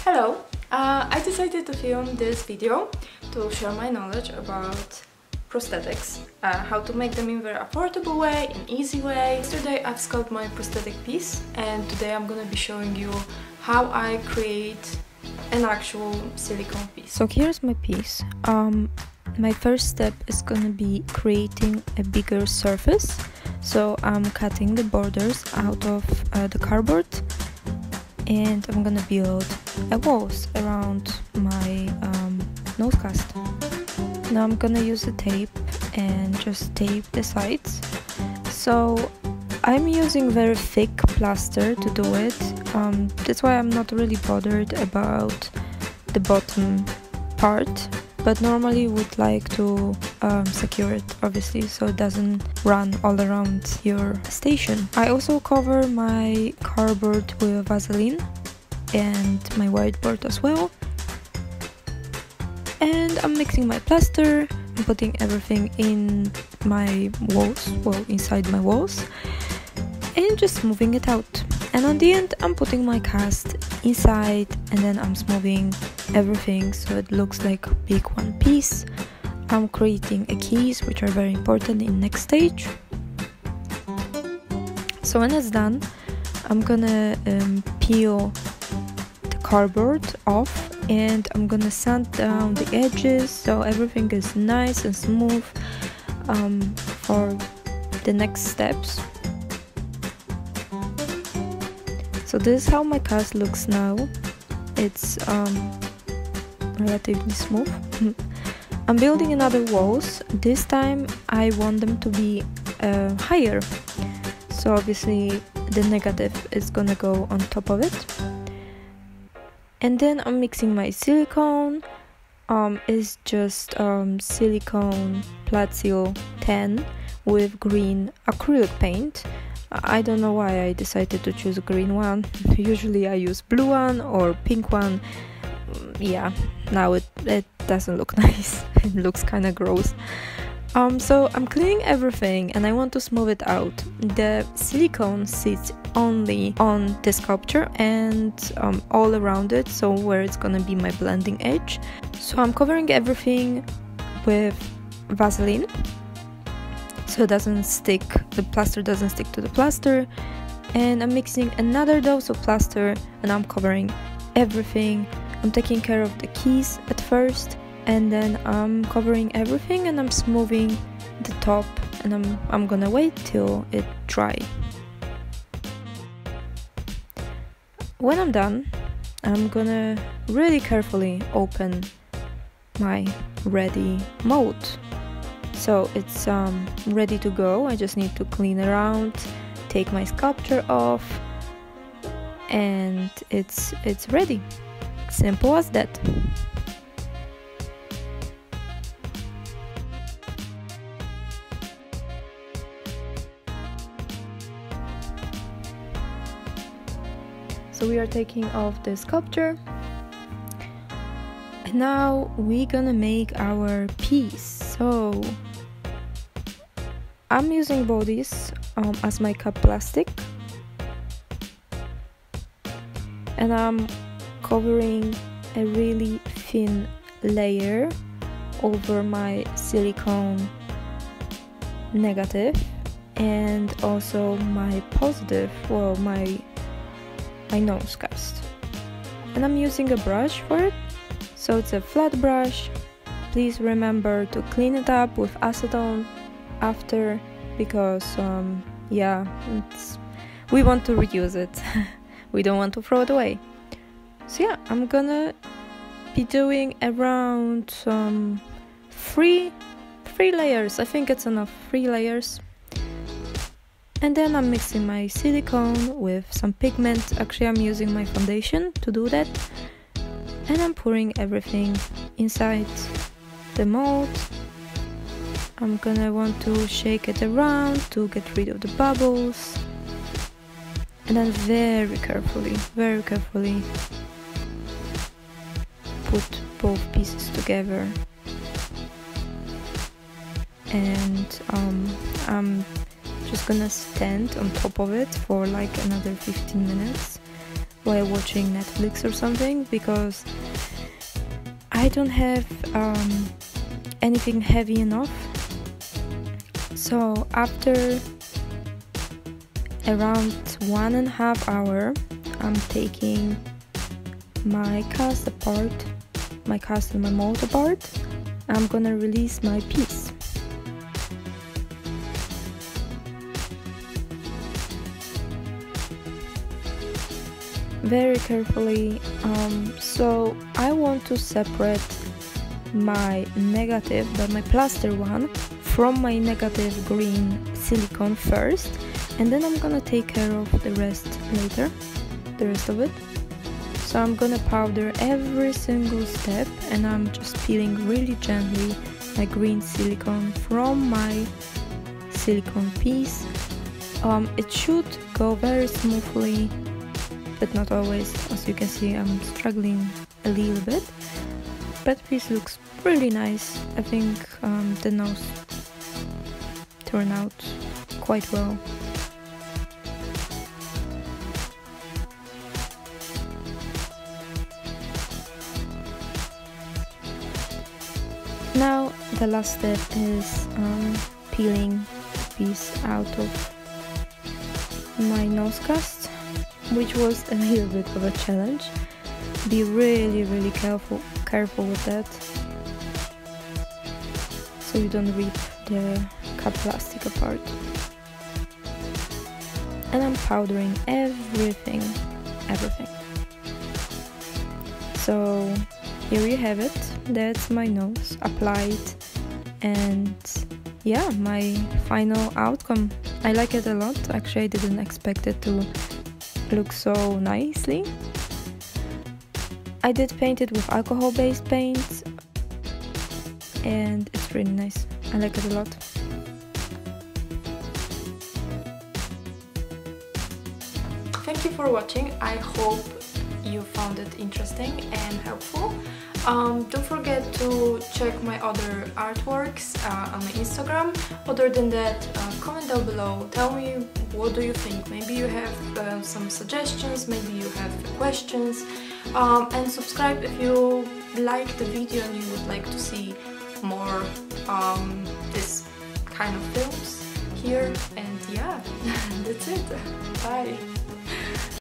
Hello! I decided to film this video to share my knowledge about prosthetics, how to make them in a very affordable way, in easy way. Yesterday I've sculpted my prosthetic piece and today I'm gonna be showing you how I create an actual silicone piece. So here's my piece. My first step is gonna be creating a bigger surface. So I'm cutting the borders out of the cardboard and I'm gonna build a walls around my nose cast. Now I'm gonna use a tape and just tape the sides. So I'm using very thick plaster to do it. That's why I'm not really bothered about the bottom part, but normally would like to secure it, obviously, so it doesn't run all around your station. I also cover my cardboard with Vaseline and my whiteboard as well. And I'm mixing my plaster, I'm putting everything in my walls, well, inside my walls, and just smoothing it out. And on the end, I'm putting my cast inside and then I'm smoothing everything so it looks like a big one piece. I'm creating a keys, which are very important in next stage. So when it's done, I'm gonna peel the cardboard off and I'm gonna sand down the edges so everything is nice and smooth for the next steps. So this is how my cast looks now. It's relatively smooth. I'm building another walls. This time I want them to be higher. So obviously the negative is gonna go on top of it. And then I'm mixing my silicone. It's just silicone Platsil 10 with green acrylic paint. I don't know why I decided to choose a green one. Usually I use blue one or pink one. Yeah, now it doesn't look nice. It looks kind of gross. So I'm cleaning everything and I want to smooth it out. The silicone sits only on the sculpture and all around it, so where it's gonna be my blending edge. So I'm covering everything with Vaseline so it doesn't stick, the plaster doesn't stick to the plaster, and I'm mixing another dose of plaster and I'm covering everything. I'm taking care of the keys at first and then I'm covering everything and I'm smoothing the top and I'm gonna wait till it dry. When I'm done, I'm gonna really carefully open my ready mold. So it's ready to go. I just need to clean around, take my sculpture off, and it's ready. Simple as that. So we are taking off the sculpture. And now we're gonna make our piece. So I'm using Baldiez as my cup plastic, and I'm covering a really thin layer over my silicone negative and also my positive, well, my nose cast. And I'm using a brush for it, so it's a flat brush. Please remember to clean it up with acetone after, because yeah, we want to reuse it. We don't want to throw it away. So yeah, I'm gonna be doing around three layers. I think it's enough, 3 layers. And then I'm mixing my silicone with some pigment. Actually, I'm using my foundation to do that. And I'm pouring everything inside the mold. I'm gonna want to shake it around to get rid of the bubbles. And then very carefully put both pieces together. And I'm just gonna stand on top of it for like another 15 minutes while watching Netflix or something, because I don't have anything heavy enough. So after around 1.5 hours, I'm taking my cast and my mold apart. I'm gonna release my piece. Very carefully. So I want to separate my negative, but my plaster one, from my negative green silicone first, and then I'm gonna take care of the rest later, the rest of it. So I'm gonna powder every single step, and I'm just peeling really gently my green silicone from my silicone piece. It should go very smoothly, but not always. As you can see, I'm struggling a little bit, but piece looks really nice. I think the nose turned out quite well. Now the last step is peeling piece out of my nose cast, which was a little bit of a challenge. Be really careful with that, so you don't rip the cap plastic apart. And I'm powdering everything. So here you have it. That's my nose applied, and yeah, my final outcome. I like it a lot. Actually, I didn't expect it to look so nicely. I did paint it with alcohol-based paints, and it's really nice. I like it a lot. Thank you for watching. I hope you found it interesting and helpful. Don't forget to check my other artworks on my Instagram. Other than that, comment down below. Tell me, what do you think? Maybe you have some suggestions, maybe you have questions. And subscribe if you like the video and you would like to see more this kind of films here. And yeah, that's it. Bye.